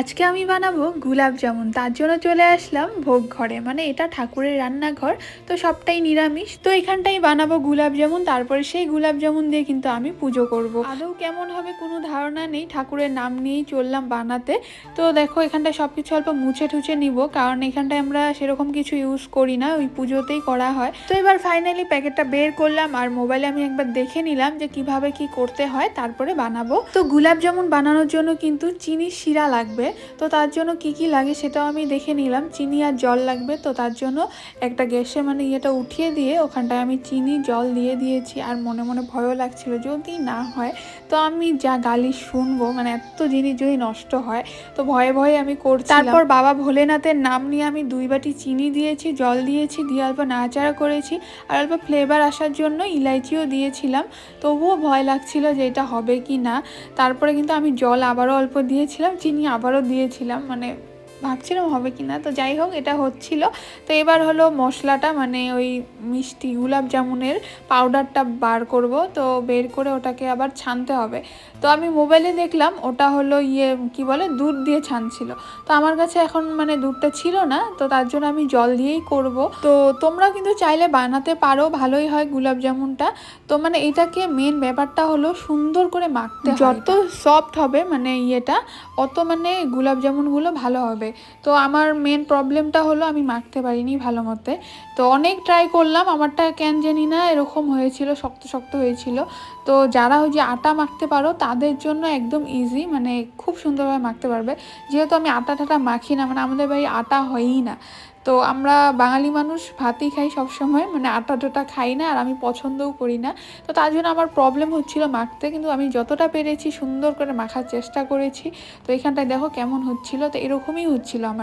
আজকে আমি বানাবো গুলাব জামুন। তার জন্য চলে আসলাম ভোগ ঘরে, মানে এটা ঠাকুরের রান্নাঘর, তো সবটাই নিরামিষ। তো এখানটাই বানাবো গুলাব জামুন, তারপরে সেই গুলাব জামুন দিয়ে কিন্তু আমি পুজো করব। আদৌ কেমন হবে কোনো ধারণা নেই, ঠাকুরের নাম নিয়েই চললাম বানাতে। তো দেখো এখানটায় সব কিছু অল্প মুছে টুছে নিব, কারণ এখানটায় আমরা সেরকম কিছু ইউজ করি না, ওই পুজোতেই করা হয়। তো এবার ফাইনালি প্যাকেটটা বের করলাম আর মোবাইলে আমি একবার দেখে নিলাম যে কিভাবে কি করতে হয়, তারপরে বানাবো। তো গুলাব জামুন বানানোর জন্য কিন্তু চিনির শিরা লাগবে। তো তার জন্য কি কি লাগে সেটাও আমি দেখে নিলাম। চিনি আর জল লাগবে। তো তার জন্য একটা গ্যাসে মানে ইয়েটা উঠিয়ে দিয়ে ওখানটায় আমি চিনি জল দিয়ে দিয়েছি। আর মনে মনে ভয়ও লাগছিল যদি না হয় তো আমি যা গালি শুনবো, মানে এত জিনিস যদি নষ্ট হয়, তো ভয়ে ভয়ে আমি করছি। তারপর বাবা ভোলেনাথের নাম নিয়ে আমি 2 বাটি চিনি দিয়েছি, জল দিয়েছি, দিয়ে অল্প নাড়াচাড়া করেছি আর অল্প ফ্লেভার আসার জন্য ইলাইচিও দিয়েছিলাম। তবুও ভয় লাগছিল যে এটা হবে কি না। তারপরে কিন্তু আমি জল আবারও অল্প দিয়েছিলাম, চিনি আবারও দিয়েছিলাম, মানে ভাবছিলাম হবে কি না। তো যাই হোক, এটা হচ্ছিল। তো এবার হলো মশলাটা, মানে ওই মিষ্টি গুলাব জামুনের পাউডারটা বার করব। তো বের করে ওটাকে আবার ছানতে হবে। তো আমি মোবাইলে দেখলাম ওটা হলো কি বলে, দুধ দিয়ে ছানছিল। তো আমার কাছে এখন মানে দুধটা ছিল না, তো তার জন্য আমি জল দিয়েই করব। তো তোমরাও কিন্তু চাইলে বানাতে পারো, ভালোই হয় গুলাব জামুনটা। তো মানে এটাকে মেন ব্যাপারটা হলো সুন্দর করে মাখতে হয়। যত সফট হবে মানে অত মানে গুলাব জামুনগুলো ভালো হবে। তো আমার মেন প্রবলেমটা হলো আমি মাখতে পারিনি ভালো মতে। তো অনেক ট্রাই করলাম, আমারটা কেন জানি না এরকম হয়েছিল, শক্ত শক্ত হয়েছিল। তো যারা ওই যে আটা মাখতে পারো তাদের জন্য একদম ইজি, মানে খুব সুন্দরভাবে মাখতে পারবে। যেহেতু আমি আটা টাটা মাখি না, মানে আমাদের বাড়ি আটা হয়ই না। তো আমরা বাঙালি মানুষ ভাতই খাই সবসময়, মানে আটা টাটা খাই না, আর আমি পছন্দও করি না। তো তার জন্য আমার প্রবলেম হচ্ছিল মাখতে, কিন্তু আমি যতটা পেরেছি সুন্দর করে মাখার চেষ্টা করেছি। তো এখানটায় দেখো কেমন হচ্ছিল, তো এরকমই হচ্ছিল আমার।